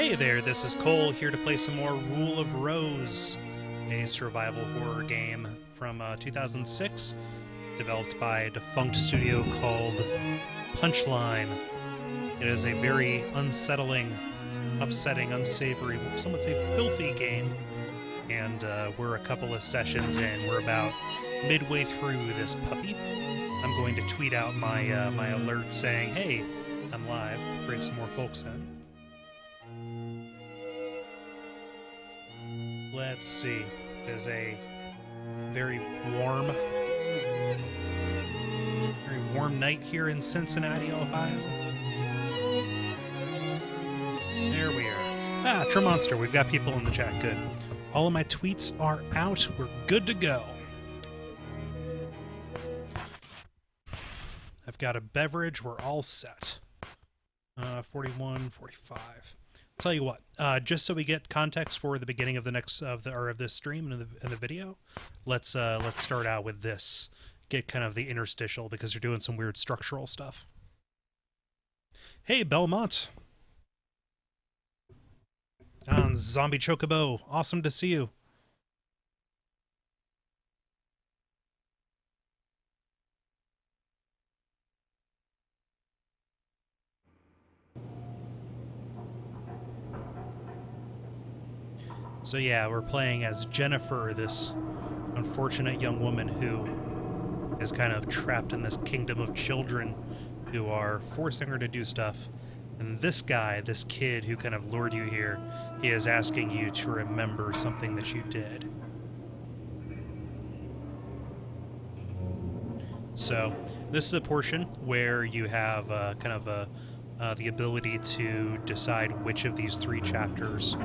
Hey there, this is Cole here to play some more Rule of Rose, a survival horror game from 2006, developed by a defunct studio called Punchline. It is a very unsettling, upsetting, unsavory, some would say filthy game, and we're a couple of sessions in. We're about midway through this puppy. I'm going to tweet out my alert saying, hey, I'm live, bring some more folks in. Let's see. It is a very warm night here in Cincinnati, Ohio. There we are. Tremonster, we've got people in the chat. Good. All of my tweets are out. We're good to go. I've got a beverage. We're all set. 41, 45. Tell you what, just so we get context for the beginning of the next of this stream and the video, let's start out with this. Get kind of the interstitial because you're doing some weird structural stuff. Hey, Belmont. Zombie Chocobo, awesome to see you. So yeah, we're playing as Jennifer, this unfortunate young woman who is kind of trapped in this kingdom of children who are forcing her to do stuff. And this guy, this kid who kind of lured you here, he is asking you to remember something that you did. So this is a portion where you have the ability to decide which of these 3 chapters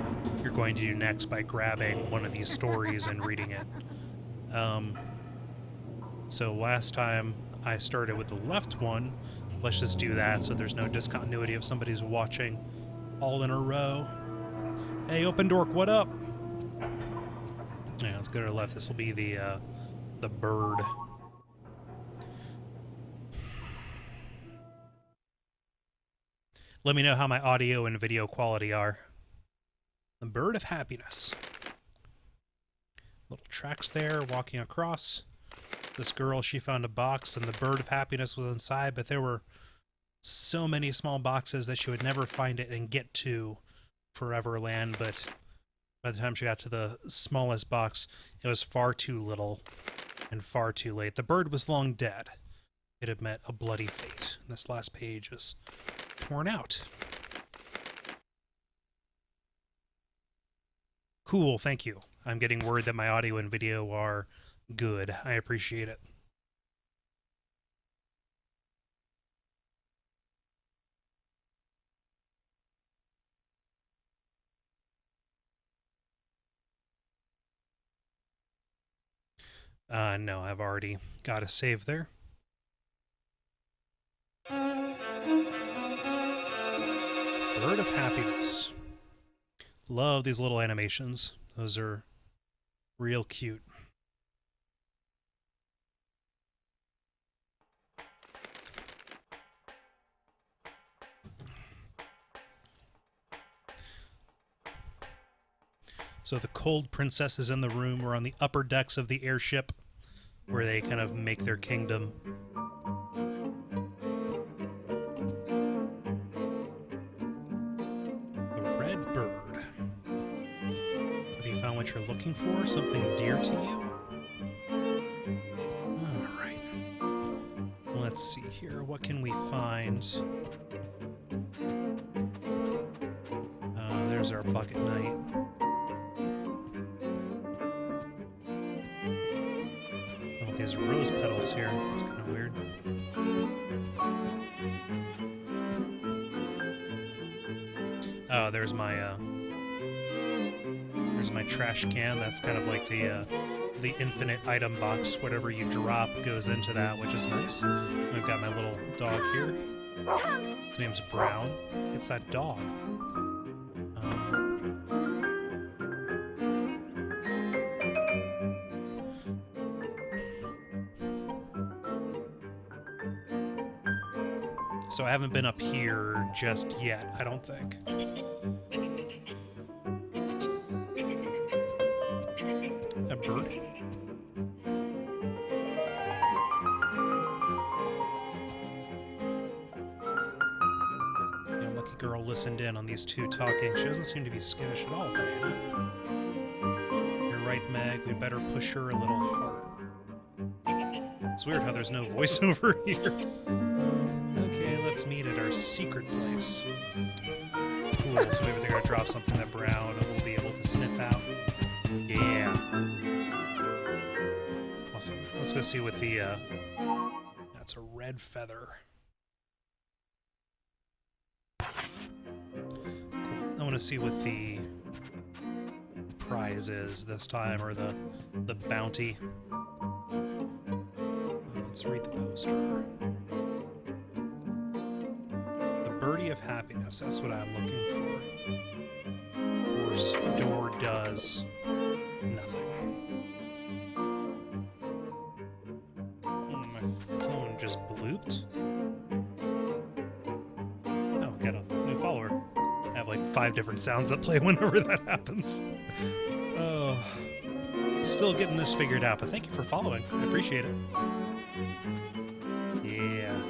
you're going to do next by grabbing one of these stories and reading it. So last time I started with the left one. Let's just do that so there's no discontinuity if somebody's watching all in a row. Hey, Open Dork, what up? Yeah, let's go to the left. This will be the bird. Let me know how my audio and video quality are. The Bird of Happiness. Little tracks there, walking across. This girl, she found a box and the Bird of Happiness was inside, but there were so many small boxes that she would never find it and get to Foreverland, but by the time she got to the smallest box, it was far too little and far too late. The bird was long dead. It had met a bloody fate. And this last page is torn out. Cool, thank you. I'm getting word that my audio and video are good. I appreciate it. No, I've already got a save there. Bird of Happiness. Love these little animations. Those are real cute. So the Cold Princess is in the room. We're on the upper decks of the airship where they kind of make their kingdom. The Red Bird. Have you found what you're looking for? Something dear to you? Alright. Let's see here. What can we find? There's our bucket knight. These rose petals here. It's kind of weird. Oh, there's my trash can. That's kind of like the infinite item box. Whatever you drop goes into that, which is nice. We've got my little dog here. His name's Brown. It's that dog. So I haven't been up here just yet, I don't think. A bird? Yeah, lucky girl listened in on these two talking. She doesn't seem to be skittish at all, Diana. You're right, Meg. We better push her a little harder. It's weird how there's no voiceover here. Okay, let's meet at our secret place. Cool, so maybe they're gonna drop something that Brown will be able to sniff out. Yeah. Awesome. Let's go see what the, that's a red feather. Cool. I want to see what the prize is this time, or the bounty. Let's read the poster. The Birdie of Happiness, that's what I'm looking for. Of course, door does nothing. My phone just blooped. Oh, got a new follower. I have like 5 different sounds that play whenever that happens. Oh, still getting this figured out, but thank you for following. I appreciate it. Yeah.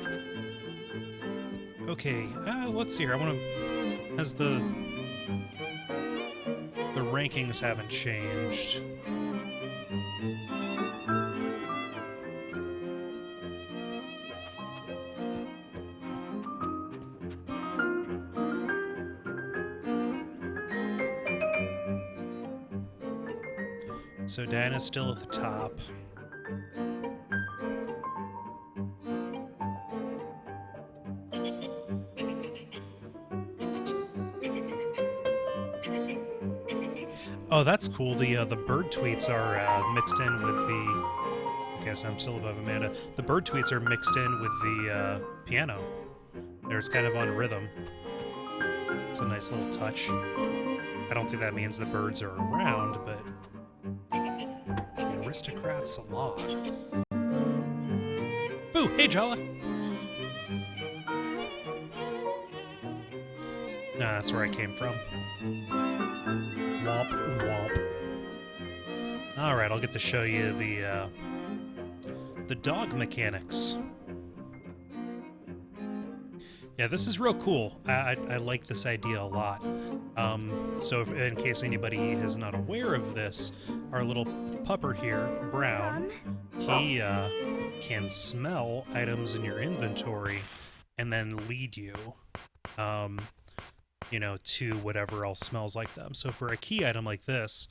Okay, let's see here. I want to... As the rankings haven't changed. So Diana's still at the top. Oh, that's cool. The bird tweets are mixed in with the... I guess I'm still above Amanda. The bird tweets are mixed in with the piano. There's kind of on rhythm. It's a nice little touch. I don't think that means the birds are around, but... The aristocrat's salon. Boo! Hey, Jala! Nah, that's where I came from. Womp, womp. Alright, I'll get to show you the dog mechanics. Yeah, this is real cool. I like this idea a lot. So in case anybody is not aware of this, our little pupper here, Brown, he can smell items in your inventory and then lead you, you know, to whatever else smells like them. So for a key item like this,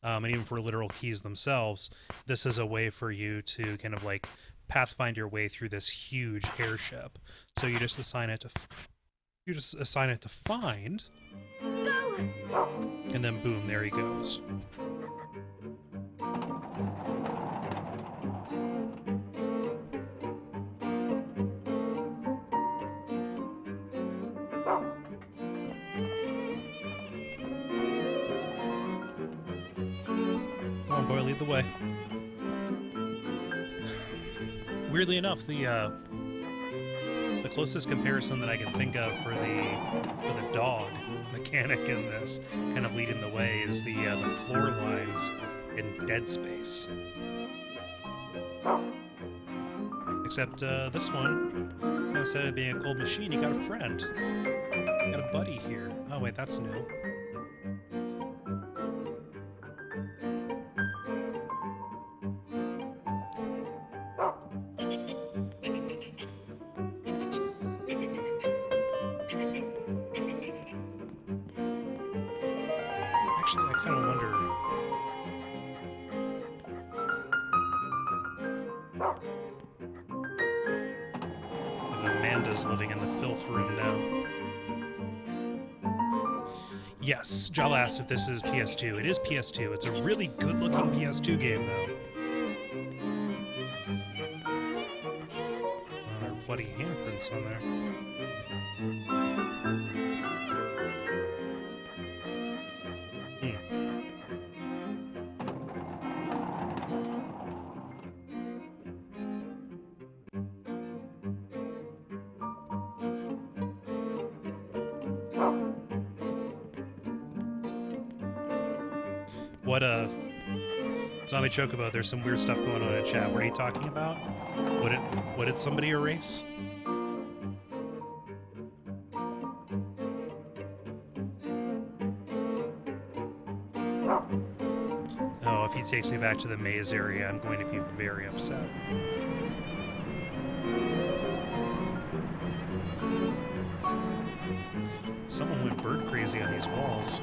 and even for literal keys themselves, this is a way for you to kind of like pathfind your way through this huge airship. So you just assign it to find, and then boom, there he goes. Come on, boy, lead the way. Weirdly enough, the closest comparison that I can think of for the dog mechanic in this, kind of leading the way, is the floor lines in Dead Space. Except this one, instead of being a cold machine, you got a friend. You got a buddy here. Oh wait, that's new. Actually, I kind of wonder... if Amanda's living in the filth room now. Yes, Jal asked if this is PS2. It is PS2. It's a really good-looking PS2 game, though. Oh, there are bloody handprints on there. What Zombie Chocobo, there's some weird stuff going on in chat. What are you talking about? What did somebody erase? Oh, if he takes me back to the maze area, I'm going to be very upset. Someone went bird crazy on these walls.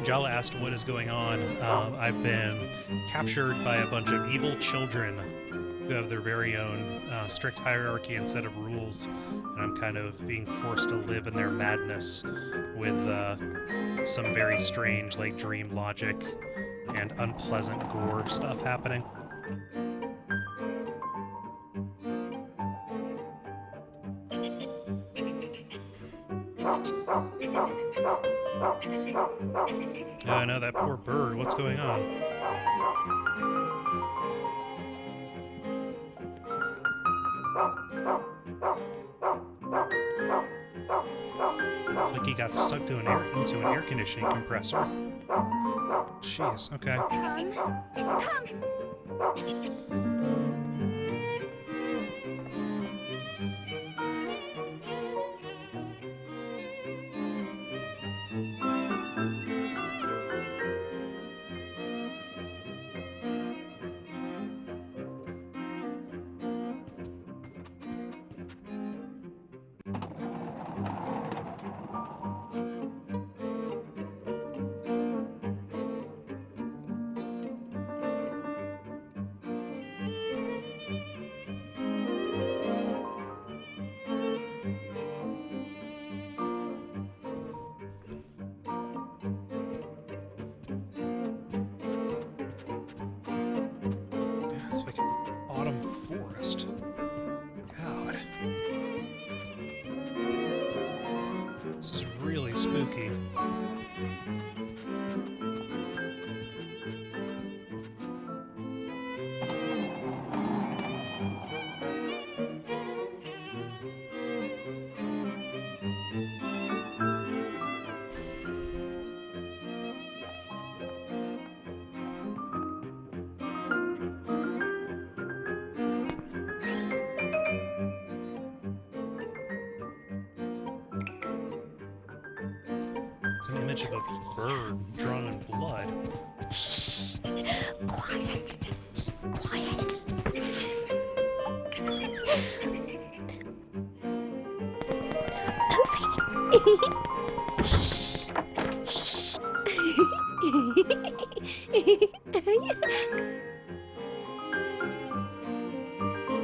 Jala asked what is going on. I've been captured by a bunch of evil children who have their very own strict hierarchy and set of rules, and I'm kind of being forced to live in their madness with some very strange, like, dream logic and unpleasant gore stuff happening. Oh no, that poor bird. What's going on? It's like he got sucked into an air conditioning compressor. Jeez, okay. It's like an autumn forest. God. This is really spooky. It's an image of a bird drawn in blood. Quiet. Quiet.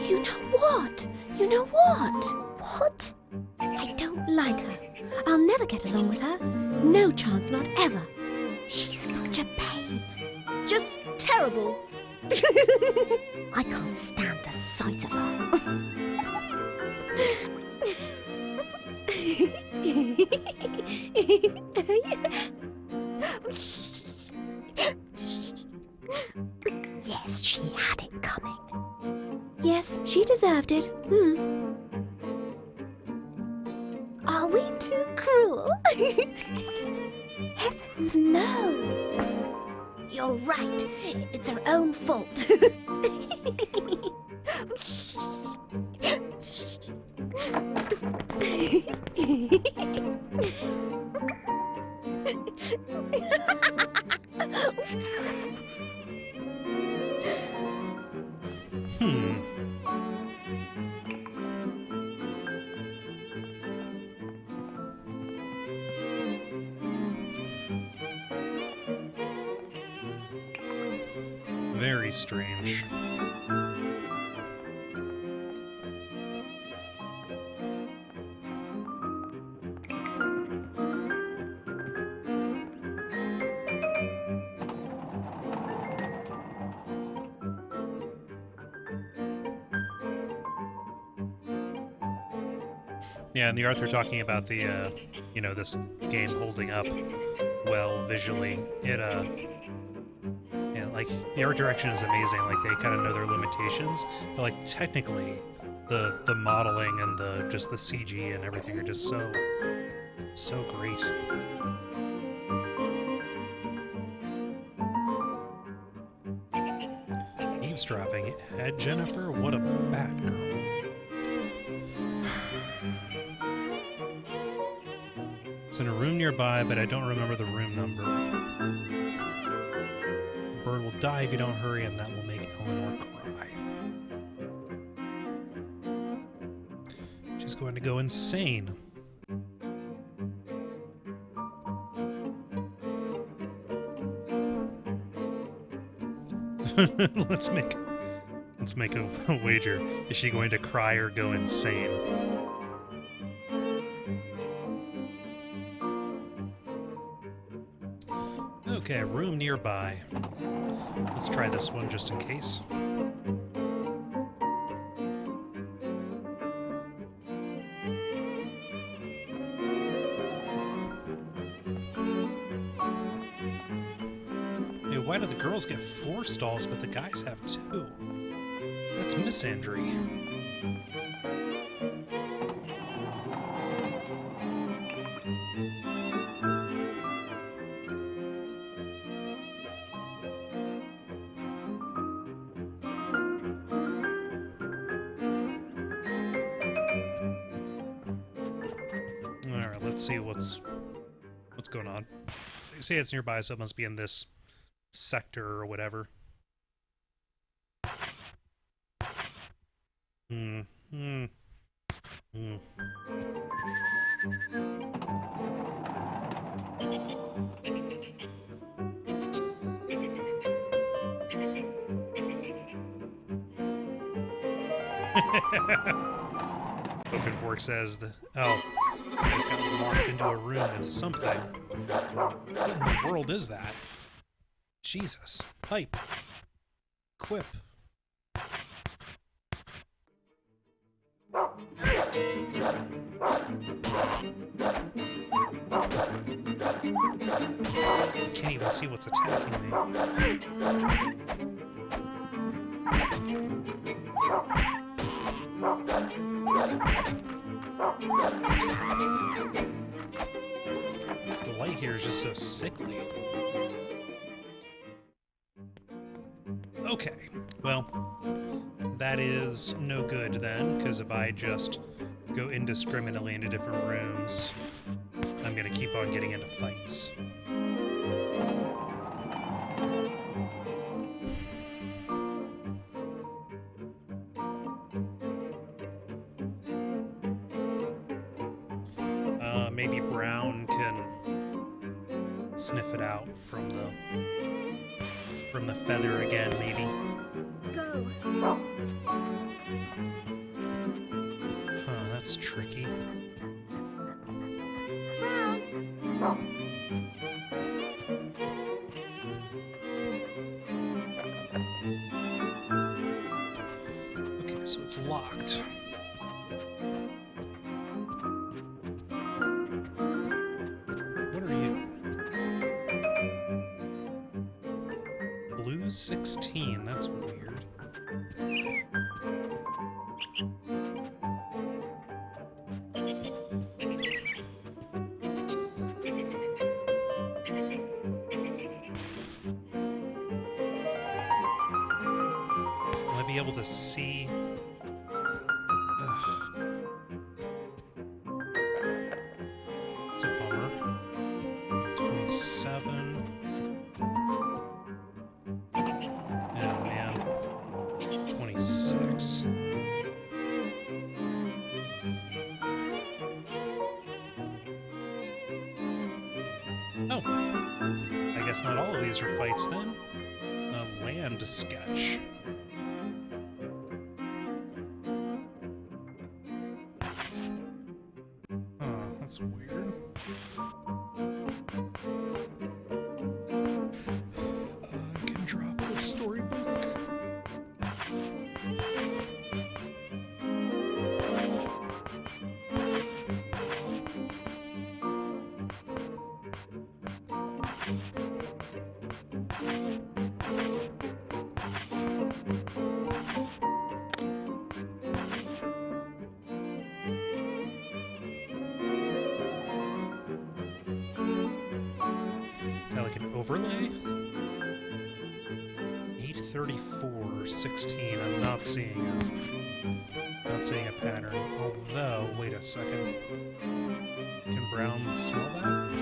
You know what? You know what? What? I don't like her. I'll never get along with her. No chance, not ever. She's such a pain. Just terrible. I can't stand the sight of her. Yes, she had it coming. Yes, she deserved it. Are we too cruel? Heavens, no. You're right. It's her own fault. Very strange. Yeah, and the Arthur talking about the, you know, this game holding up well visually. It, yeah, like, the art direction is amazing. Like, they kind of know their limitations, but, like, technically, the modeling and just the CG and everything are just so So great. Eavesdropping at Jennifer? What a bad girl. It's in a room nearby, but I don't remember the room number. The bird will die if you don't hurry, and that will make Eleanor cry. She's going to go insane. Let's make a wager. Is she going to cry or go insane? Okay, room nearby. Let's try this one just in case. Hey, why do the girls get 4 stalls, but the guys have 2? That's misandry. Alright, let's see what's going on. They say it's nearby, so it must be in this sector or whatever. Open Fork says the I just got locked into a room with something. What in the world is that? Jesus. Pipe. Quip. I can't even see what's attacking me. The light here is just so sickly. Okay, well, that is no good then, because if I just go indiscriminately into different rooms, I'm gonna keep on getting into fights. Maybe Brown can sniff it out from the feather again, maybe. Go. Huh, that's tricky. Okay, so it's locked. What are you? Blue 16, that's weird. Will I be able to see? Ugh. It's a bummer. 27. Oh man. 26. Oh. I guess not all of these are fights then. A land sketch. Huh, that's weird. I can drop the storybook. overlay? 834, 16. I'm not seeing a pattern. Although, wait a second. Can brown smell that?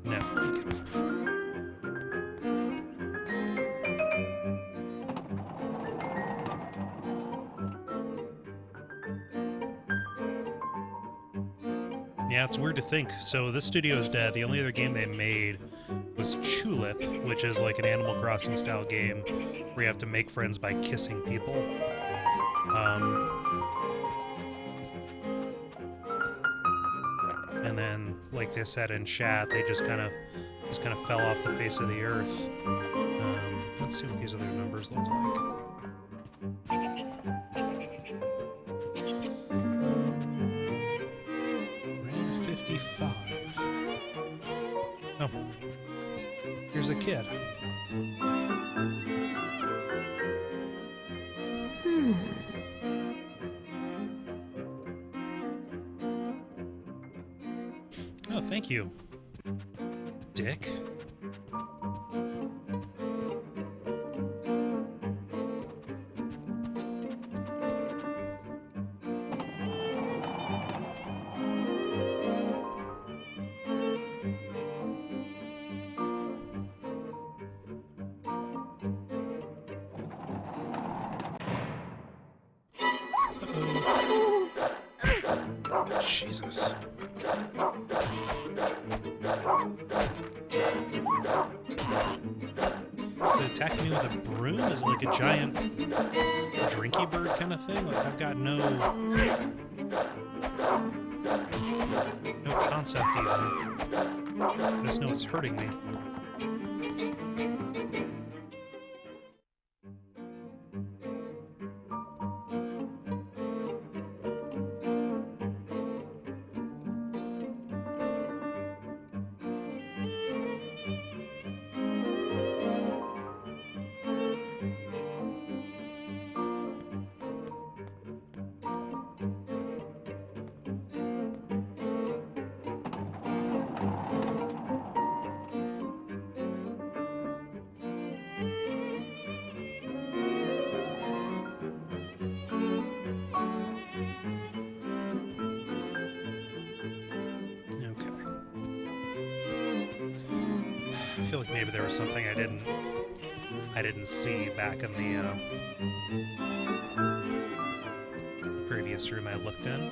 No, it cannot. Yeah, it's weird to think. So this studio is dead. The only other game they made was Tulip, which is like an Animal Crossing style game where you have to make friends by kissing people. And then, like they said in chat, they just kind of fell off the face of the earth. Let's see what these other numbers look like. 55. Oh. Here's a kid. Oh, thank you, Dick. Jesus. Is it attacking me with a broom? Is it like a giant drinky bird kind of thing? Like, I've got no concept even. I just know it's hurting me. I feel like maybe there was something I didn't see back in the previous room I looked in.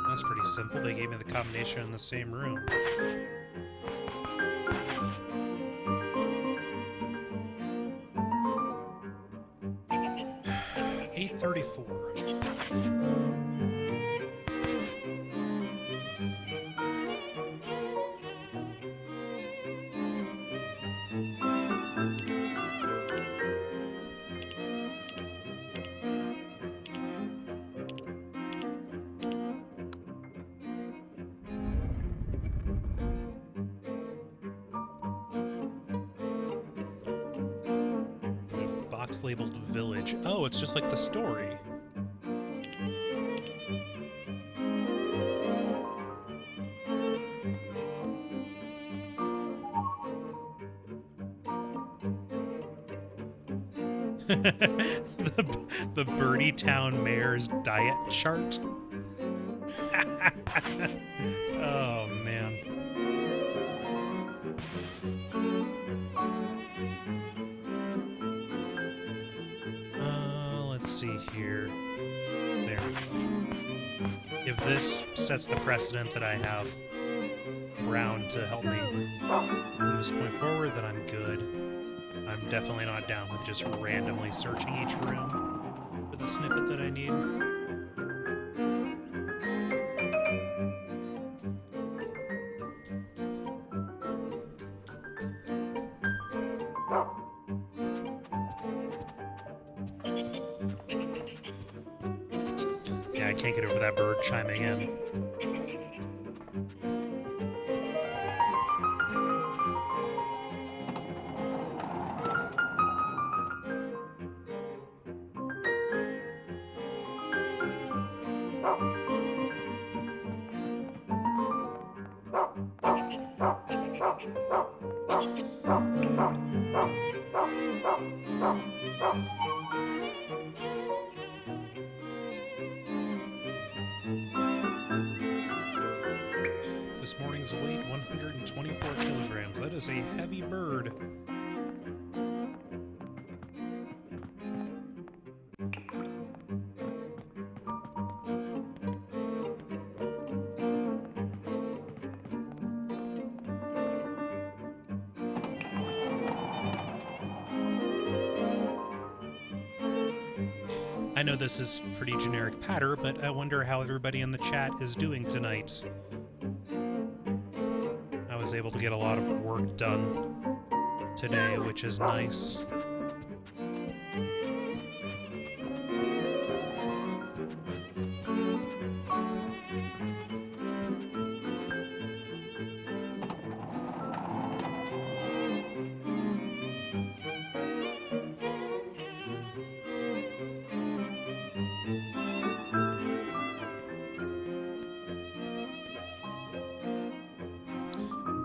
That's pretty simple. They gave me the combination in the same room. $834. Box labeled village. Oh, it's just like the story. the Birdie Town Mayor's diet chart. Oh, man. Let's see here. There we go. If this sets the precedent that I have Brown to help me from this point forward, then I'm good. I'm definitely not down with just randomly searching each room for the snippet that I need. can't get over that bird chiming in. This morning's weight, 124 kilograms. That is a heavy bird. I know this is pretty generic patter, but I wonder how everybody in the chat is doing tonight. I was able to get a lot of work done today, which is nice.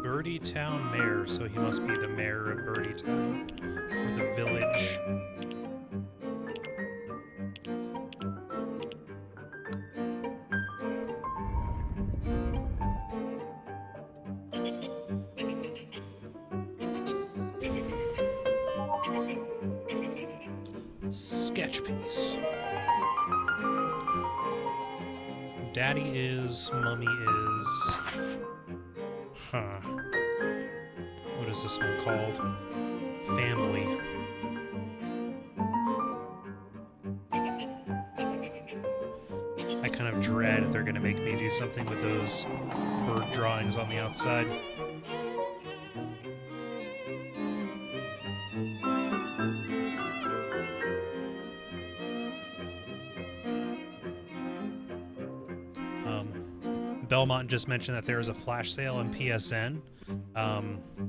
Birdie Town Mayor, so he must be the mayor of Birdie Town, or the village. Sketch piece. Daddy is, Mummy is. Huh. What is this one called? Family. I kind of dread if they're going to make me do something with those bird drawings on the outside. Belmont just mentioned that there is a flash sale on PSN.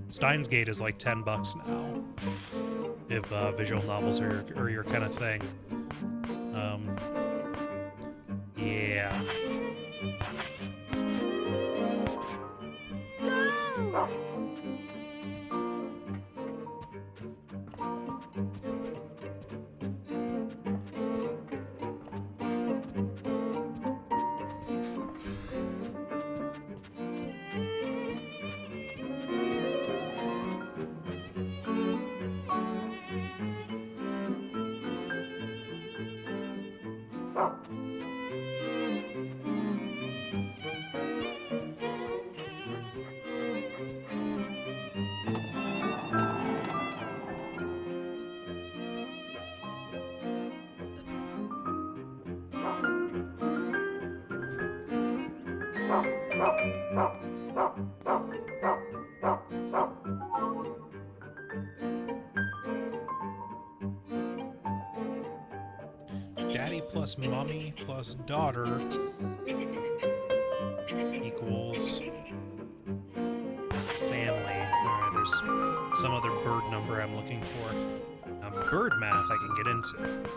Steins Gate is like $10 now, if visual novels are your kind of thing. Yeah. No! Daddy plus mommy plus daughter equals family. Alright, there's some other bird number I'm looking for. Now, bird math I can get into.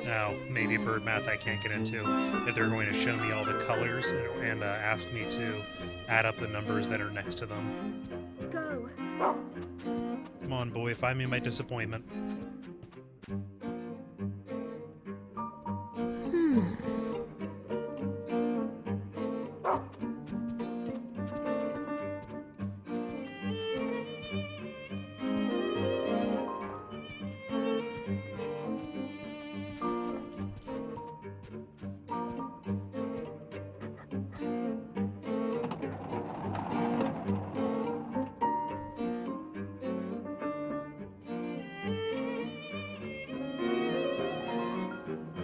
Now, maybe bird math I can't get into if they're going to show me all the colors and ask me to add up the numbers that are next to them. Go. Come on, boy, find me my disappointment.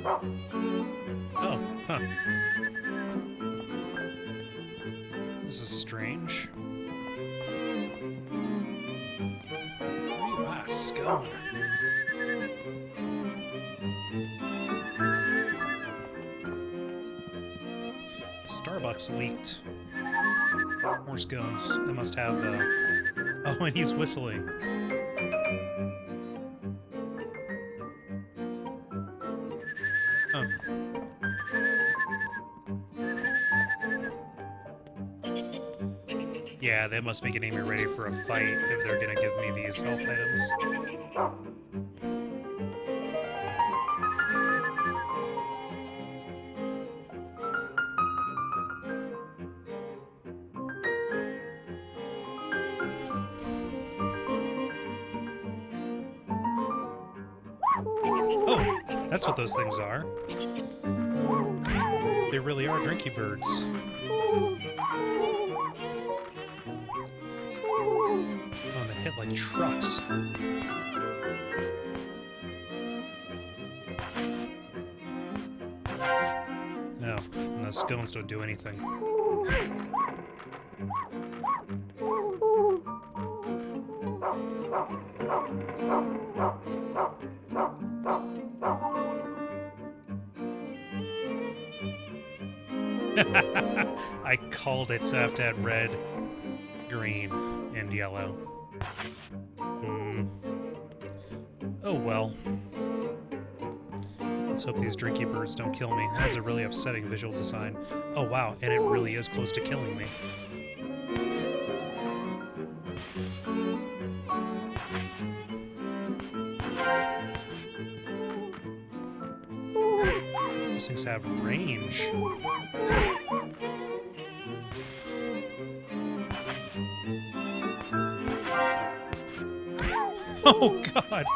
Oh, huh. This is strange. Where are you? Ah, scone. Starbucks leaked more scones. It must have, Oh, and he's whistling. Huh. Yeah, they must be getting me ready for a fight if they're gonna give me these health items. Oh, that's what those things are. They really are drinky birds. Oh, and they hit like trucks. No, and those scones don't do anything. I called it, so I have to add red, green, and yellow. Oh well. Let's hope these drinky birds don't kill me. That is a really upsetting visual design. Oh wow, and it really is close to killing me. Those things have range. Oh god!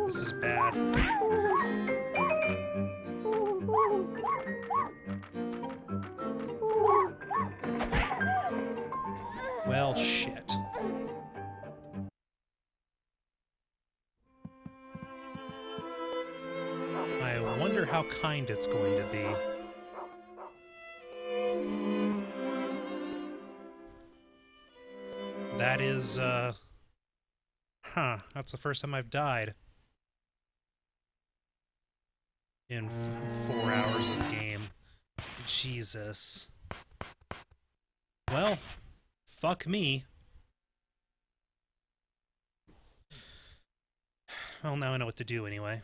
This is bad. Well, shit. I wonder how kind it's going to be. That is, that's the first time I've died. In 4 hours of game. Jesus. Well, fuck me. Well, now I know what to do anyway.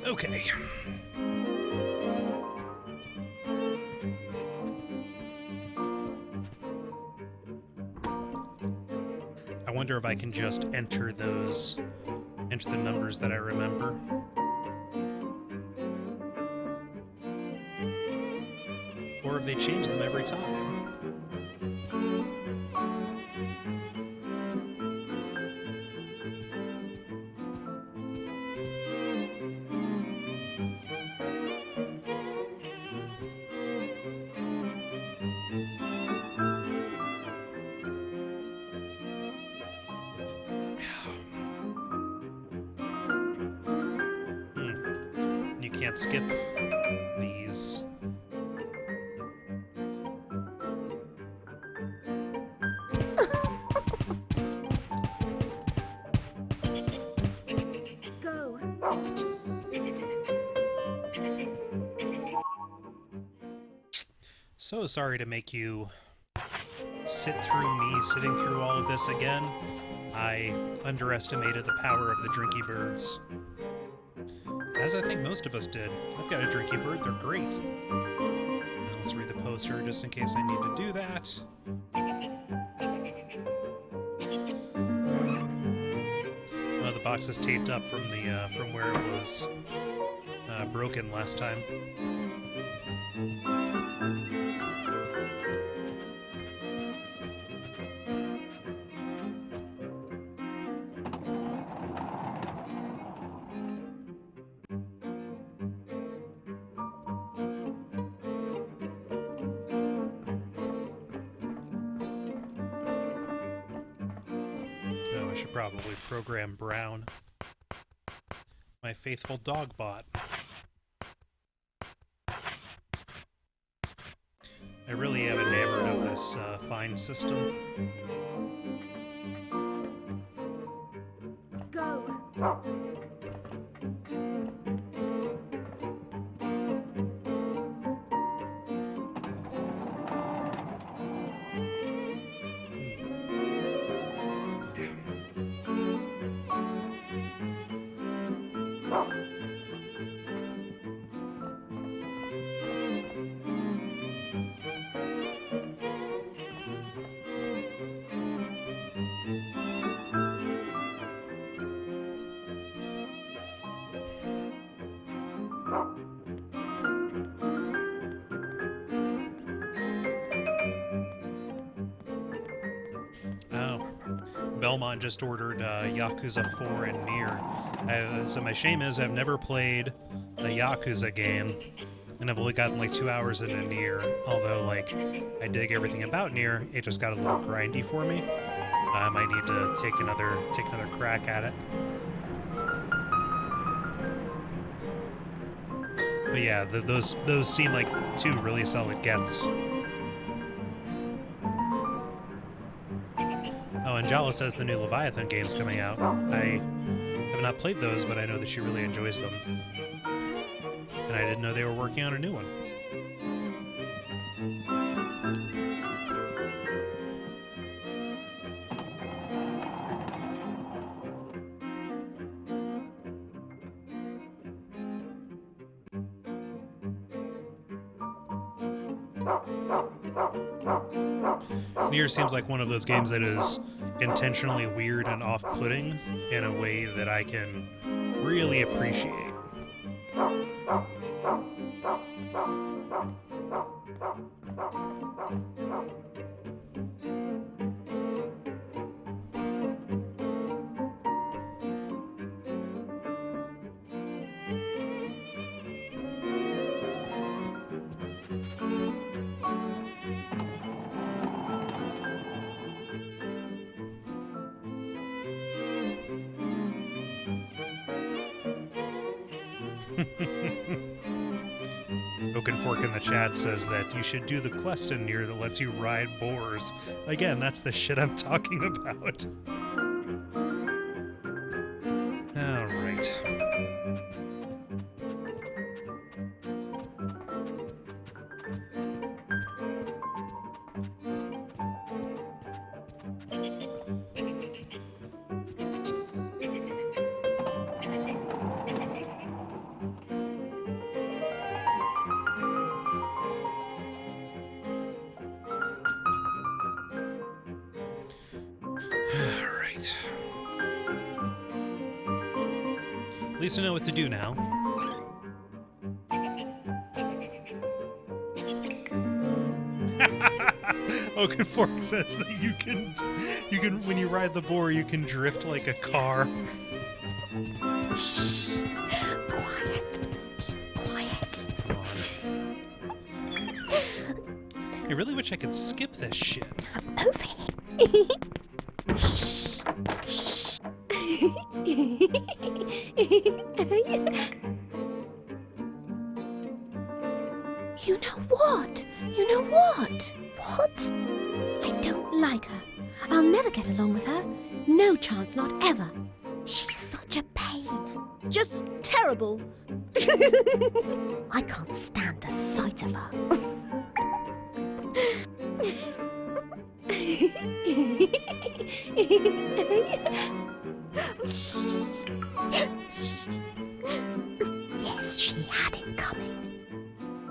Okay. I wonder if I can just enter the numbers that I remember. Or if they change them every time. You can't skip these. Go. So sorry to make you sit through me sitting through all of this again. I underestimated the power of the drinky birds. As I think most of us did. I've got a drinky bird, they're great. Now let's read the poster just in case I need to do that. Oh, the box is taped up from where it was broken last time. should probably program Brown, my faithful dog bot. I really am enamored of this find system. Go. Oh, Belmont just ordered Yakuza 4 and Nier. So my shame is I've never played a Yakuza game, and I've only gotten like 2 hours into Nier. Although, like, I dig everything about Nier, it just got a little grindy for me. I might need to take another crack at it. But yeah, those seem like two really solid gets. Oh, and Jala says the new Leviathan game's coming out. I have not played those, but I know that she really enjoys them. And I didn't know they were working on a new one. Nier seems like one of those games that is intentionally weird and off-putting in a way that I can really appreciate. Oaken Fork in the chat says that you should do the quest in Nier that lets you ride boars. Again, that's the shit I'm talking about. Alright. At least I know what to do now. Oaken Fork says that you can when you ride the boar you can drift like a car. Shh. Quiet. Come on. I really wish I could skip this shit. Over here. Shh. You know what? What? I don't like her. I'll never get along with her. No chance, not ever. She's such a pain. Just terrible. I can't stand the sight of her. Yes, she had it coming.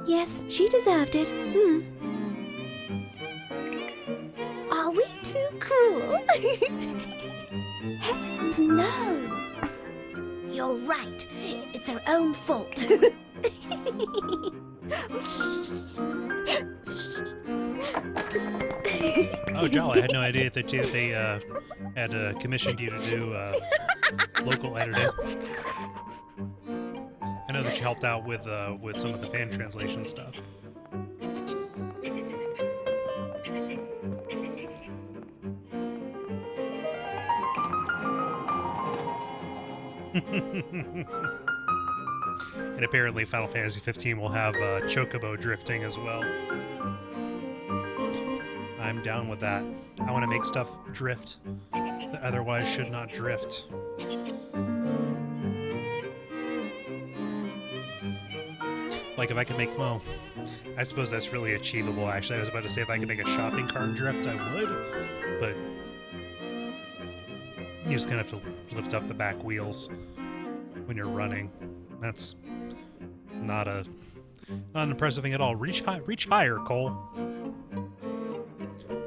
Yes, she deserved it. Are we too cruel? Heavens, no. You're right. It's her own fault. Oh, Jolly, I had no idea that they had commissioned you to do local editing. I know that you helped out with some of the fan translation stuff. And apparently Final Fantasy 15 will have chocobo drifting as well. I'm down with that. I want to make stuff drift that otherwise should not drift. Like if I could make, well, I suppose that's really achievable actually. I was about to say if I could make a shopping cart drift, I would, but you just kind of have to lift up the back wheels when you're running. That's not an impressive thing at all. Reach higher, Cole.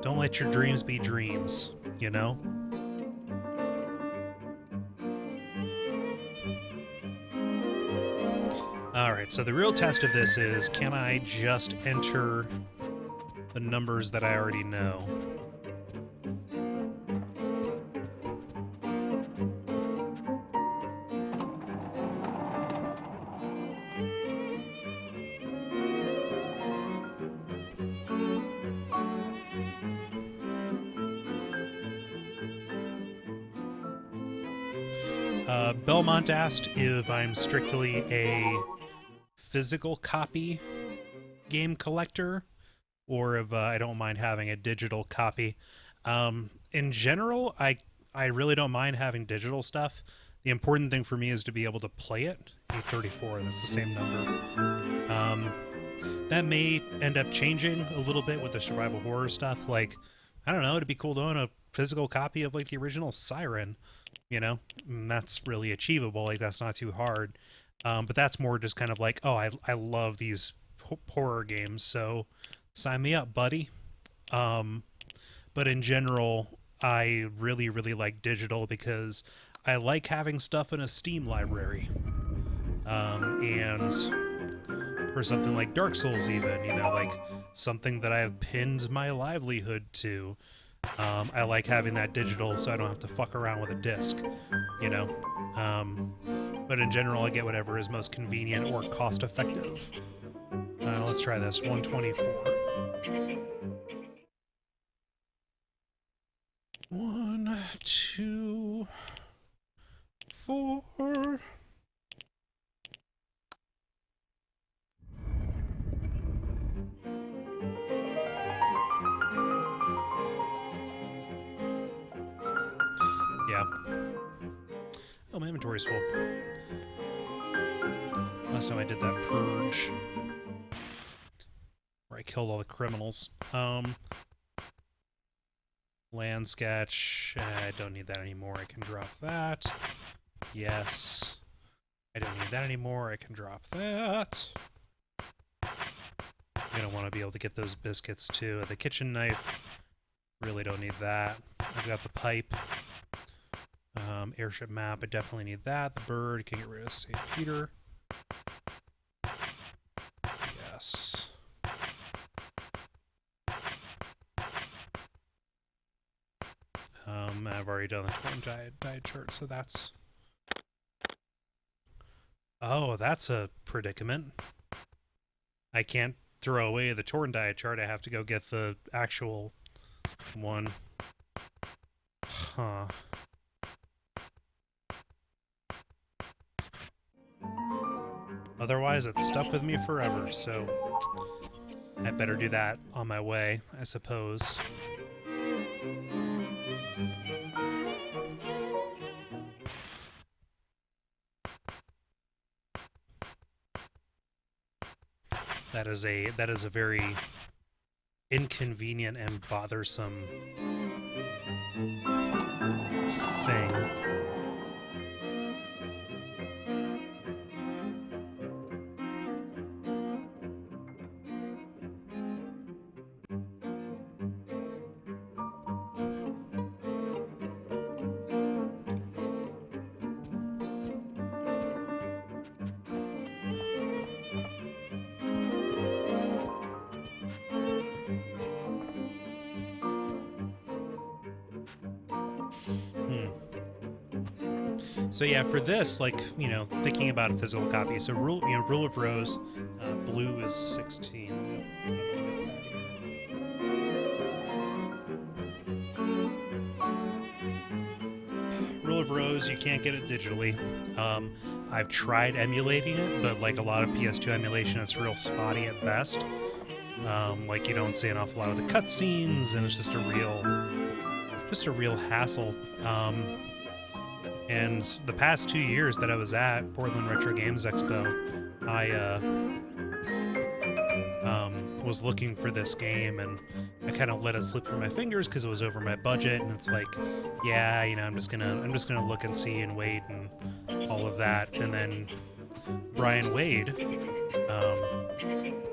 Don't let your dreams be dreams, you know? Alright, so the real test of this is, can I just enter the numbers that I already know? Belmont asked if I'm strictly a physical copy game collector or if I don't mind having a digital copy. In general, I really don't mind having digital stuff. The important thing for me is to be able to play it. 834, that's the same number. That may end up changing a little bit with the survival horror stuff. Like, I don't know, it'd be cool to own a physical copy of like the original Siren, you know? And that's really achievable. Like, that's not too hard. But that's more just kind of like, oh, I love these horror games, so sign me up, buddy. But in general, I really, really like digital because I like having stuff in a Steam library. And for something like Dark Souls even, you know, like something that I have pinned my livelihood to. I like having that digital so I don't have to fuck around with a disc, you know. But in general, I get whatever is most convenient or cost effective. Let's try this. 124. 1, 2, 4. Yeah. Oh, my inventory's full. Last time I did that purge, where I killed all the criminals. Land sketch. I don't need that anymore. I can drop that. Yes. I don't need that anymore. I can drop that. I'm gonna want to be able to get those biscuits too. The kitchen knife. Really don't need that. I've got the pipe. Airship map. I definitely need that. The bird. Can get rid of St. Peter. Yes. I've already done the torn diet chart, so that's... Oh, that's a predicament. I can't throw away the torn diet chart. I have to go get the actual one. Huh. Otherwise, it's stuck with me forever, so I better do that on my way, I suppose. That is a very inconvenient and bothersome thing. So yeah, for this, like, you know, thinking about a physical copy. So rule of rose, blue is 16. Rule of Rose, you can't get it digitally. I've tried emulating it, but like a lot of PS2 emulation, it's real spotty at best. Like you don't see an awful lot of the cutscenes, and it's just a real hassle. And the past 2 years that I was at Portland Retro Games Expo, I was looking for this game, and I kind of let it slip through my fingers because it was over my budget, and it's like, yeah, you know, I'm just gonna look and see and wait and all of that, and then Brian Wade,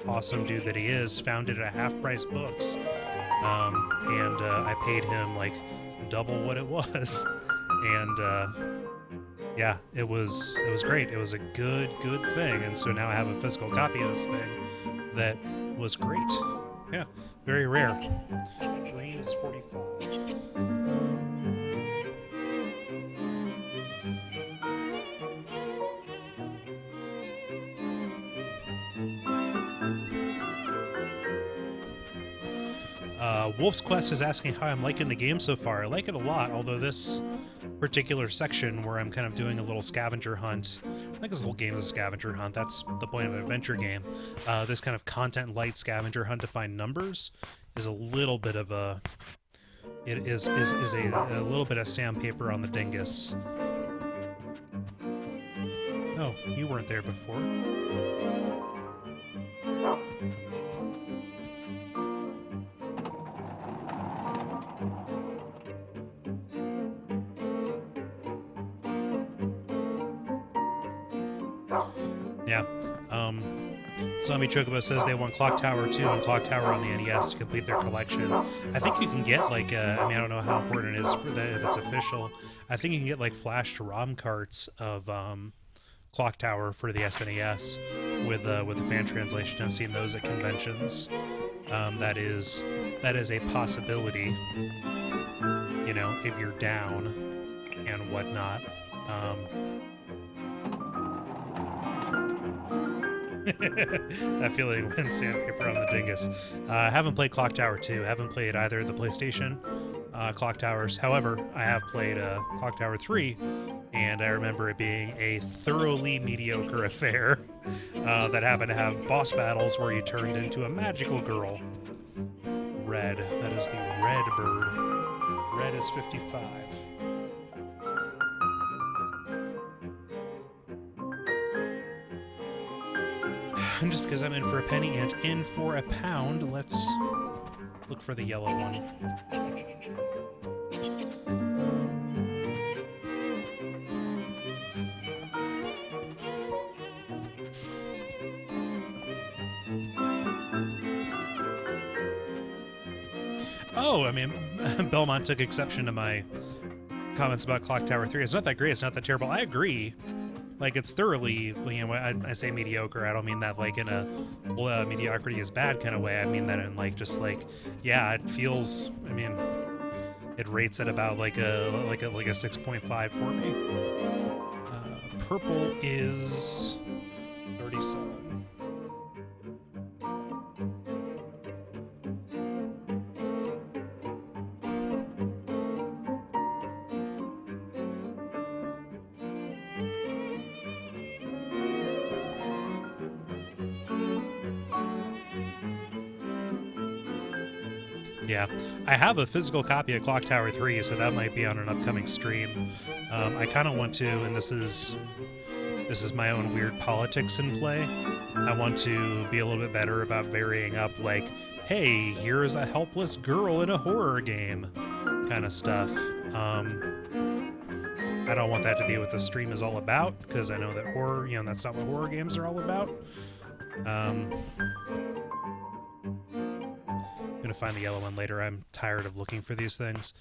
awesome dude that he is, found it at Half Price Books, and I paid him like double what it was, and yeah, it was great. It was a good thing, and so now I have a physical copy of this thing that was great. Yeah, very rare. Green is 45. Wolf's Quest is asking how I'm liking the game so far. I like it a lot, although this particular section where I'm kind of doing a little scavenger hunt, I think this whole game is a scavenger hunt. That's the point of an adventure game. This kind of content light scavenger hunt to find numbers is a little bit of a a little bit of sandpaper on the dingus. Oh, you weren't there before. Yeah. Zombie Chocobo says they want Clock Tower 2 and Clock Tower on the NES to complete their collection. I think you can get like, I mean, I don't know how important it is for if it's official. I think you can get like flashed ROM carts of Clock Tower for the SNES with the fan translation. I've seen those at conventions. That is a possibility. You know, if you're down and whatnot. That feeling when sandpaper on the dingus. I haven't played Clock Tower 2. I haven't played either the PlayStation Clock Towers. However, I have played Clock Tower 3, and I remember it being a thoroughly mediocre affair that happened to have boss battles where you turned into a magical girl. Red. That is the red bird. Red is 55. And just because I'm in for a penny and in for a pound, let's look for the yellow one. Oh, I mean, Belmont took exception to my comments about Clock Tower 3. It's not that great, it's not that terrible. I agree. Like, it's thoroughly, you know, I say mediocre, I don't mean that like in a mediocrity is bad kind of way. I mean that in like, just like, yeah, it feels, I mean, it rates at about like a 6.5 for me. Purple is 37. Yeah, I have a physical copy of Clock Tower 3, so that might be on an upcoming stream. I kind of want to, and this is my own weird politics in play. I want to be a little bit better about varying up, like, hey, here is a helpless girl in a horror game, kind of stuff. I don't want that to be what the stream is all about, because I know that horror, you know, that's not what horror games are all about. I'm gonna find the yellow one later. I'm tired of looking for these things,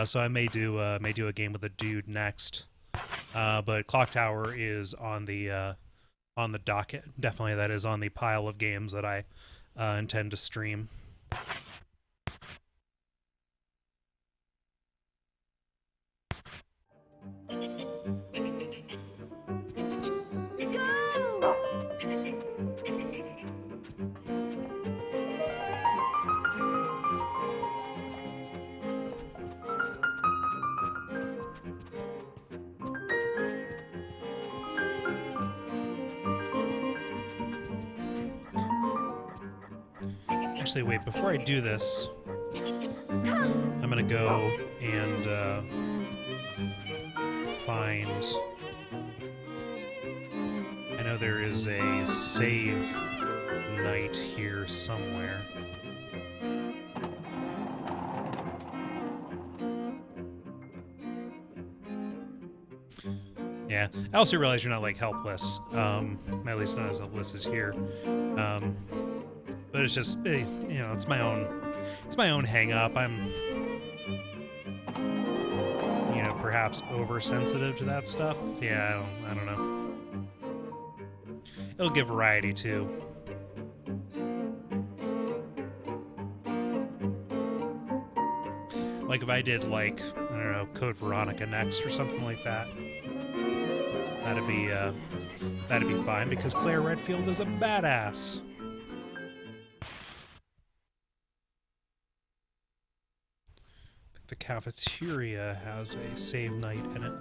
so I may do a game with a dude next. But Clock Tower is on the docket. Definitely, that is on the pile of games that I intend to stream. Actually, wait, before I do this, I'm gonna go and find... I know there is a save night here somewhere. Yeah, I also realize you're not, like, helpless. At least not as helpless as here. But it's just, you know, it's my own hang-up. I'm, you know, perhaps oversensitive to that stuff. Yeah, I don't know. It'll give variety, too. Like if I did, like, I don't know, Code Veronica next or something like that. That'd be fine because Claire Redfield is a badass. I think the cafeteria has a save night in it.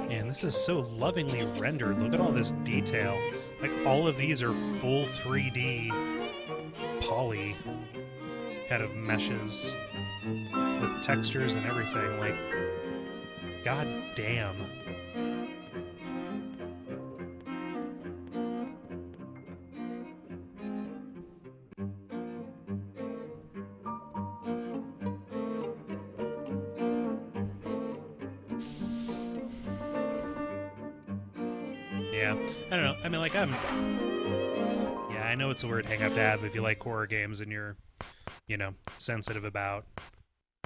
Man, this is so lovingly rendered. Look at all this detail. Like, all of these are full 3D poly kind of meshes with textures and everything. Like, god damn. Yeah, I don't know. I mean, like, yeah, I know it's a weird hang-up to have if you like horror games and you're, you know, sensitive about,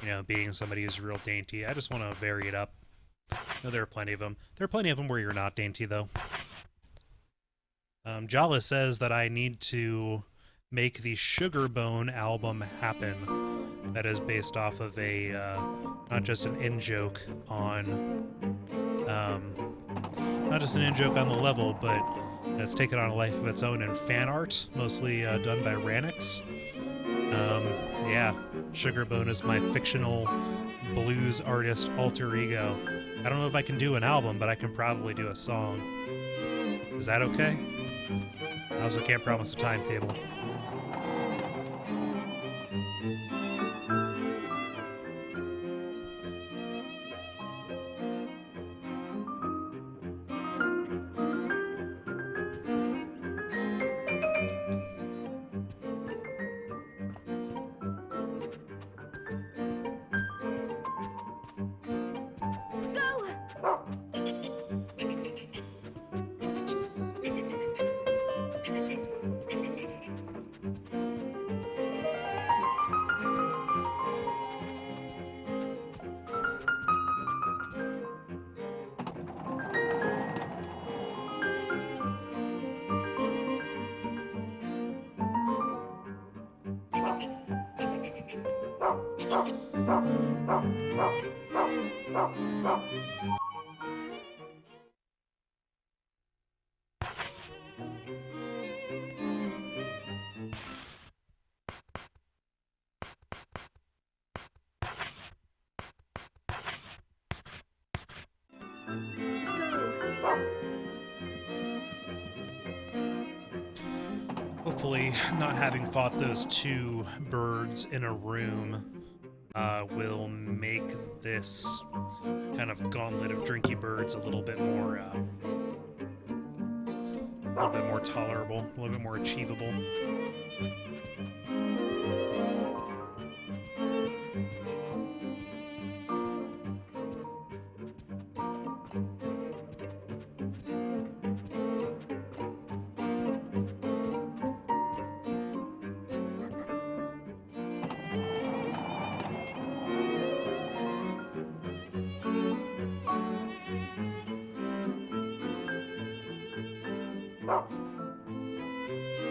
you know, being somebody who's real dainty. I just want to vary it up. No, there are plenty of them. There are plenty of them where you're not dainty, though. Jala says that I need to make the Sugar Bone album happen. That is based off of a, not just an in-joke on, not just an in-joke on the level, but it's taken on a life of its own in fan art, mostly done by Ranix. Yeah, Sugarbone is my fictional blues artist alter ego. I don't know if I can do an album, but I can probably do a song. Is that okay? I also can't promise a timetable. Hopefully, not having fought those two birds in a room will make this kind of gauntlet of drinky birds a little bit more tolerable, a little bit more achievable.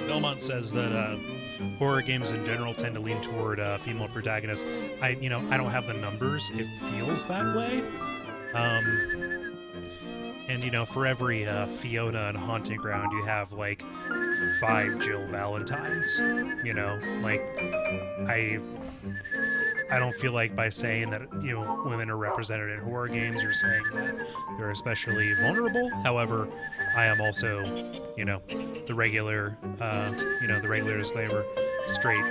Belmont says that horror games in general tend to lean toward female protagonists. I don't have the numbers. It feels that way. And for every Fiona and Haunting Ground, you have like 5 Jill Valentines. Like I don't feel like by saying that women are represented in horror games, you're saying that they're especially vulnerable. However, I am also, the regular, the regular disclaimer, straight,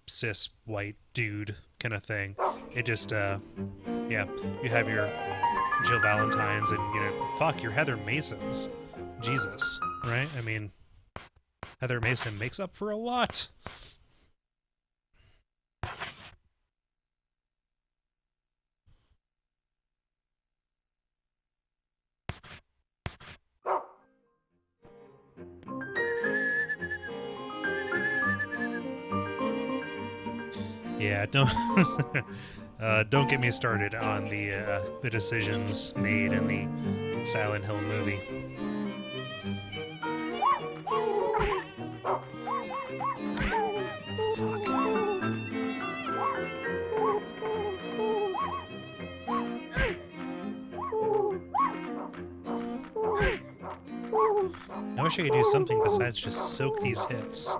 cis white dude kind of thing. It just, yeah, you have your Jill Valentines and fuck your Heather Masons, Jesus, right? I mean, Heather Mason makes up for a lot. Yeah, don't get me started on the decisions made in the Silent Hill movie. Fuck. I wish I could do something besides just soak these hits.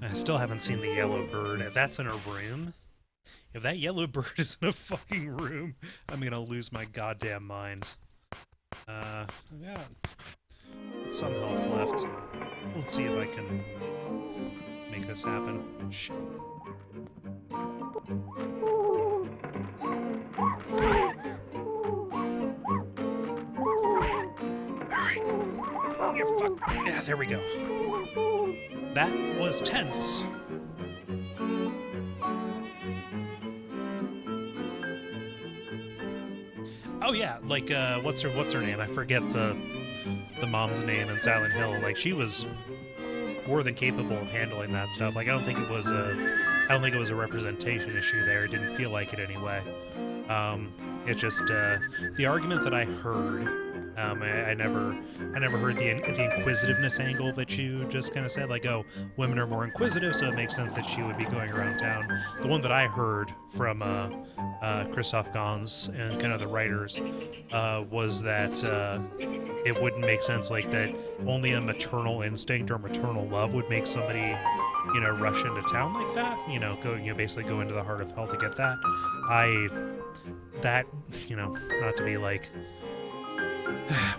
I still haven't seen the yellow bird. If that's in a room, if that yellow bird is in a fucking room, I'm gonna lose my goddamn mind. I got some health left. Let's see if I can make this happen. Shit. Alright. Yeah, fuck. Yeah, there we go. That was tense. Oh yeah, like what's her name? I forget the mom's name in Silent Hill. Like she was more than capable of handling that stuff. Like I don't think it was a representation issue there. It didn't feel like it anyway. It's just the argument that I heard. I never heard the inquisitiveness angle that you just kind of said, like, oh, women are more inquisitive, so it makes sense that she would be going around town. The one that I heard from Christoph Gans and kind of the writers was that it wouldn't make sense, like that only a maternal instinct or maternal love would make somebody rush into town like that. Basically go into the heart of hell to get that. Not to be like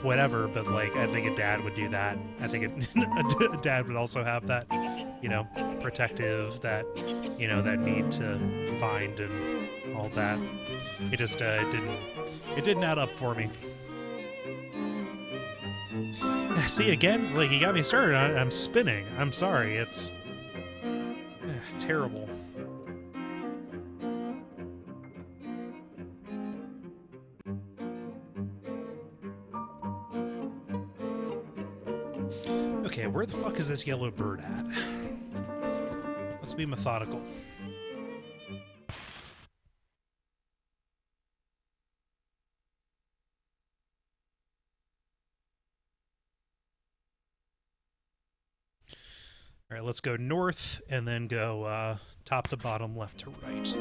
whatever, but like I think a dad would do that. I think a dad would also have that, protective, that that need to find and all that. It just it didn't add up for me. See, again, like you got me started. I'm spinning. I'm sorry. It's terrible. Okay, where the fuck is this yellow bird at? Let's be methodical. All right, let's go north and then go top to bottom, left to right.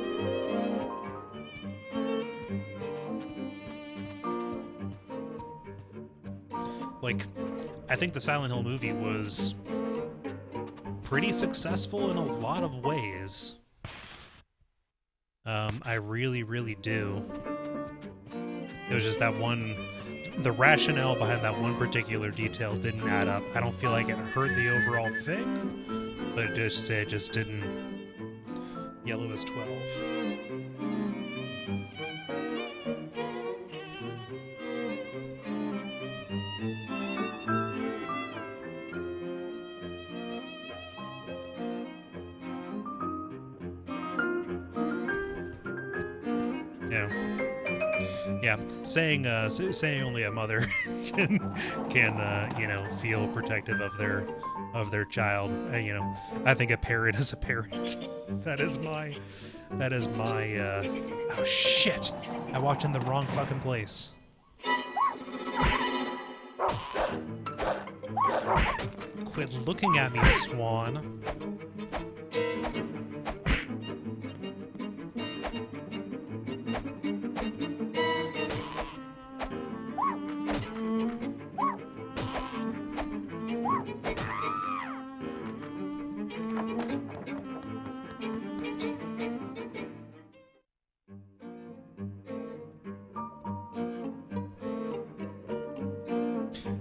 Like, I think the Silent Hill movie was pretty successful in a lot of ways. I really, really do. It was just that one... The rationale behind that one particular detail didn't add up. I don't feel like it hurt the overall thing, but it just didn't... Yellow is 12. Yeah. Yeah, saying only a mother can feel protective of their child. I think a parent is a parent. that is my oh shit! I walked in the wrong fucking place. Quit looking at me, Swan.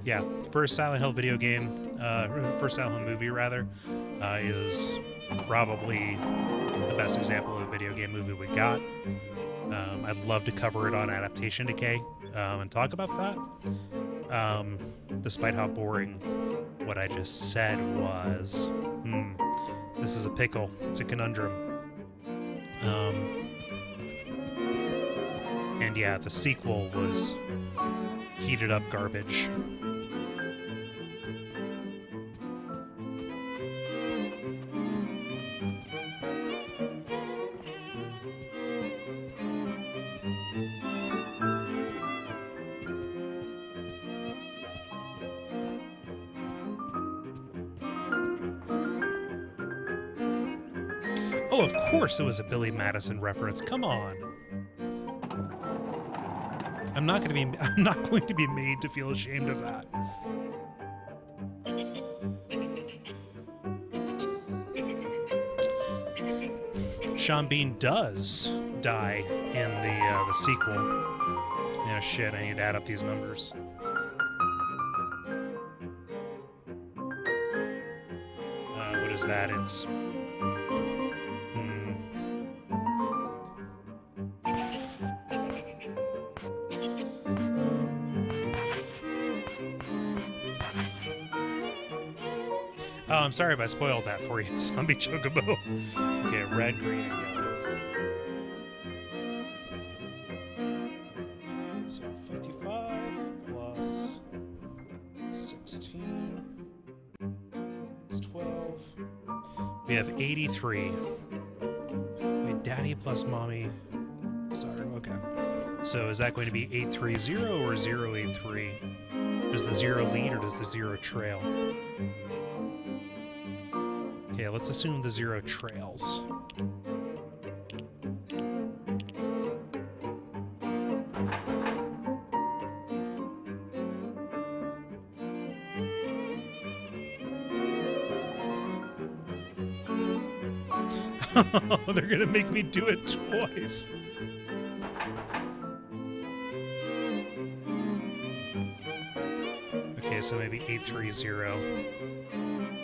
Yeah, first Silent Hill video game, first Silent Hill movie rather, is probably the best example of a video game movie we got. I'd love to cover it on Adaptation Decay and talk about that. Despite how boring what I just said was. This is a pickle. It's a conundrum. And yeah, the sequel was heated up garbage. Oh, of course it was a Billy Madison reference. Come on. I'm not going to be made to feel ashamed of that. Sean Bean does die in the sequel. Yeah, shit, I need to add up these numbers. What is that? It's Oh, I'm sorry if I spoiled that for you, Zombie Chocobo. Okay, red, green, and yellow. So 55 plus 16 is 12. We have 83. Wait, daddy plus mommy. Sorry, okay. So is that going to be 830 or 083? Does the 0 lead or does the 0 trail? Okay, let's assume the 0 trails. They're gonna make me do it twice. Okay, so maybe 830.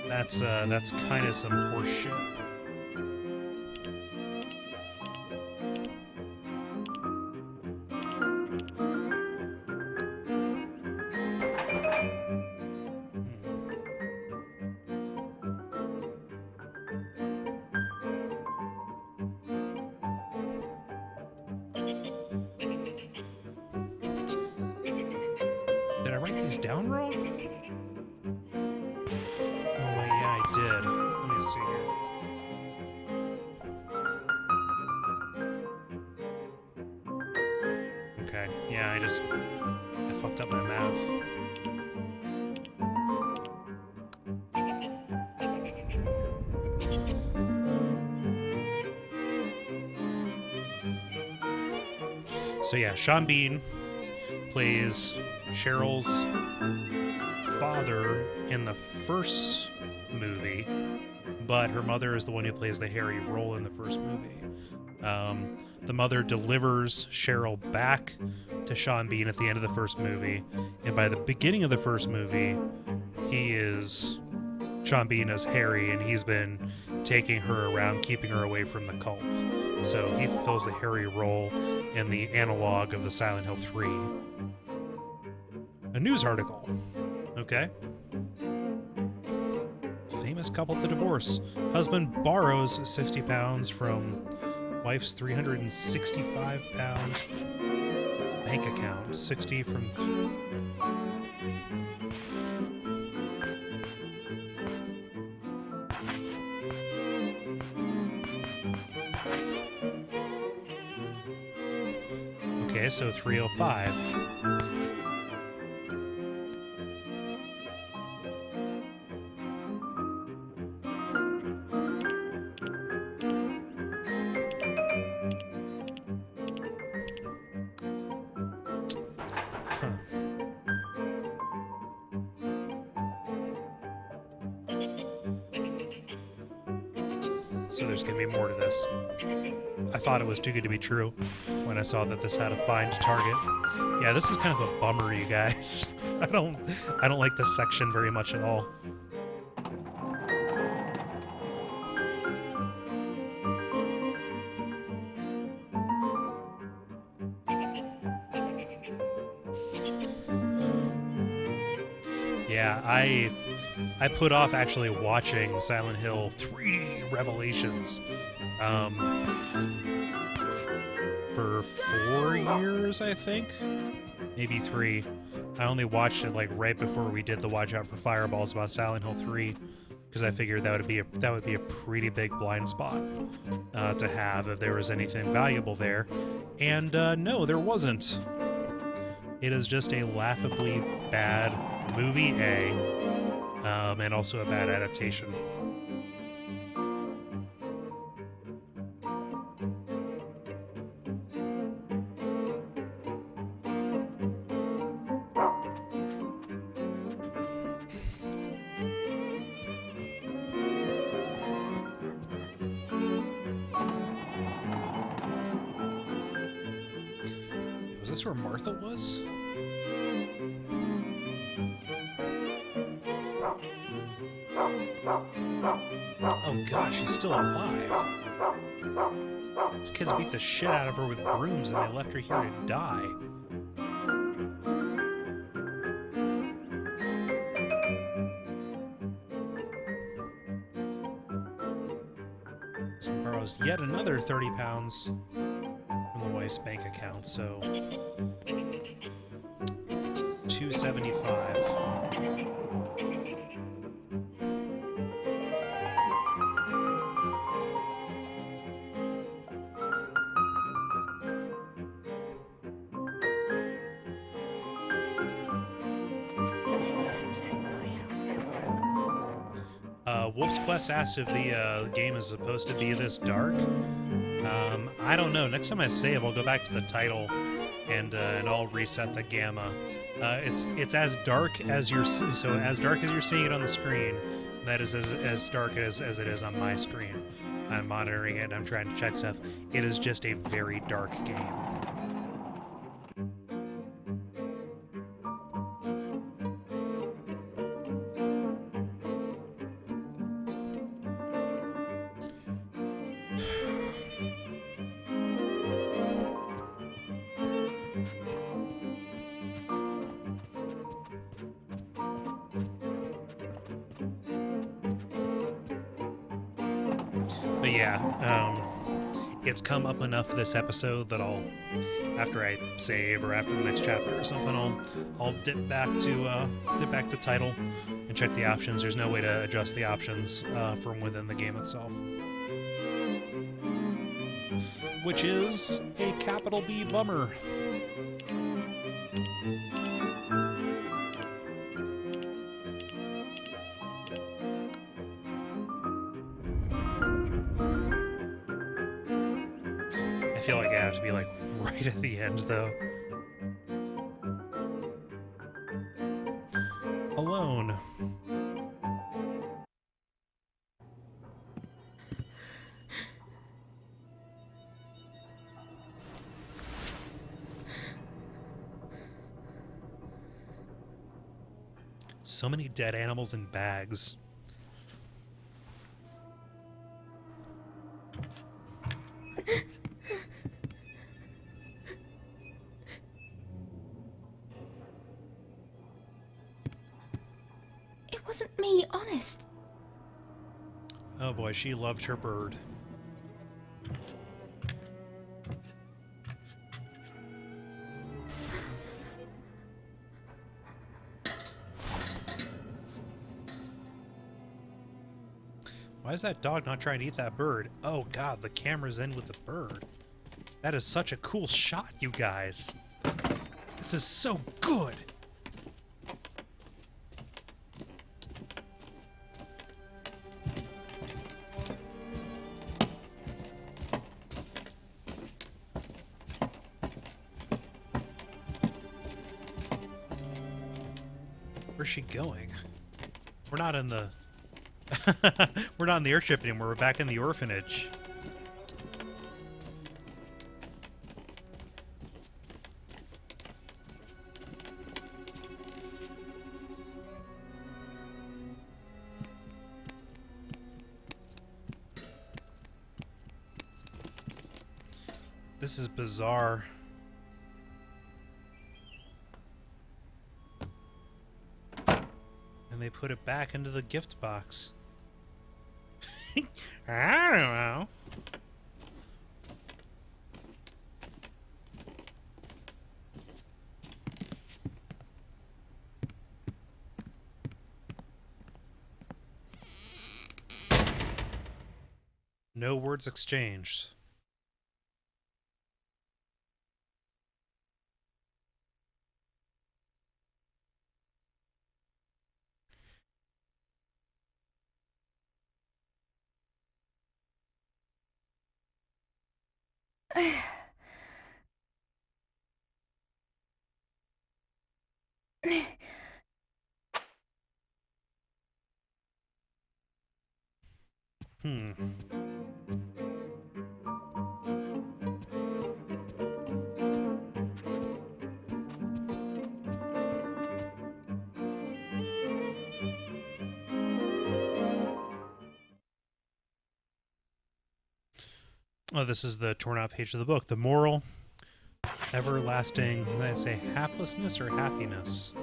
That's kind of some horse shit. Did I write these down wrong? Did. Let me see here. Okay, yeah, I fucked up my math. So yeah, Sean Bean plays Cheryl's father in the first movie, but her mother is the one who plays the Harry role in the first movie. The mother delivers Cheryl back to Sean Bean at the end of the first movie, and by the beginning of the first movie, Sean Bean is Harry, and he's been taking her around, keeping her away from the cult. So he fulfills the Harry role in the analog of the Silent Hill 3. A news article. Okay. Famous couple to divorce. Husband borrows 60 pounds from wife's 365-pound bank account. 60 from... Okay, so 305. Huh. So there's gonna be more to this. I thought it was too good to be true when I saw that this had a find target. Yeah, this is kind of a bummer, you guys. I don't like this section very much at all. Yeah, I put off actually watching Silent Hill 3D Revelations for 4 years, I think, maybe 3. I only watched it like right before we did the Watch Out for Fireballs about Silent Hill 3, because I figured that would be a pretty big blind spot to have if there was anything valuable there, and no, there wasn't. It is just a laughably bad movie, and also a bad adaptation. Was this where Martha was? Oh gosh, she's still alive. These kids beat the shit out of her with brooms and they left her here to die. So borrows yet another 30 pounds from the wife's bank account, so 275. Wolf's Quest asked if the game is supposed to be this dark. I don't know. Next time I save, I'll go back to the title and I'll reset the gamma. It's as dark as you're as dark as you're seeing it on the screen. That is as dark as it is on my screen. I'm monitoring it and I'm trying to check stuff. It is just a very dark game. But yeah, it's come up enough this episode that I'll, after I save or after the next chapter or something, I'll dip back to title and check the options. There's no way to adjust the options from within the game itself, which is a capital B bummer. I feel like I have to be like right at the end though. Alone. So many dead animals in bags. It wasn't me, honest. Oh boy, she loved her bird. Why is that dog not trying to eat that bird? Oh god, the camera's in with the bird. That is such a cool shot, you guys. This is so good. Where's she going? We're not in the... We're not in the airship anymore. We're back in the orphanage. This is bizarre. And they put it back into the gift box. I don't know. No words exchanged. Hmm. Oh, this is the torn out page of the book. The moral, everlasting, did I say haplessness or happiness?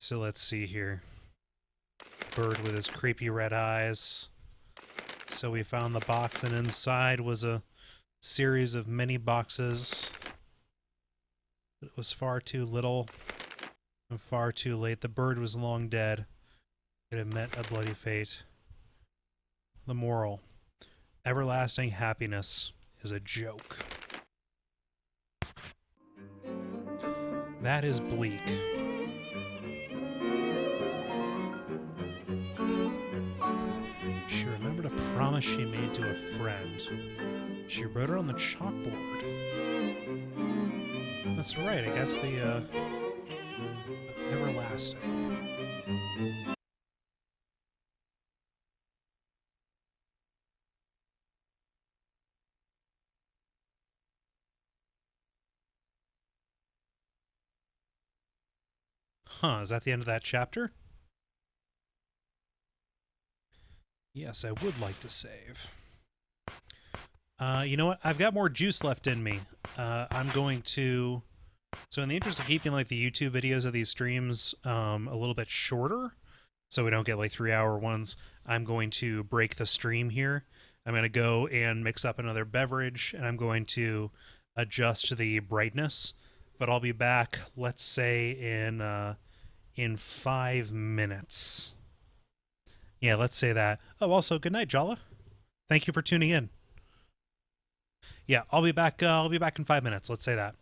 So let's see here. Bird with his creepy red eyes. So we found the box, and inside was a series of mini boxes. It was far too little and far too late. The bird was long dead. It had met a bloody fate. The moral, everlasting happiness is a joke. That is bleak. She remembered a promise she made to a friend. She wrote it on the chalkboard. That's right, I guess the, everlasting. Huh, is that the end of that chapter? Yes, I would like to save. You know what? I've got more juice left in me. I'm going to... So in the interest of keeping like the YouTube videos of these streams a little bit shorter, so we don't get like 3-hour ones, I'm going to break the stream here. I'm going to go and mix up another beverage, and I'm going to adjust the brightness. But I'll be back, let's say, in 5 minutes. Yeah, let's say that. Oh, also, good night, Jala. Thank you for tuning in. Yeah, I'll be back in 5 minutes. Let's say that.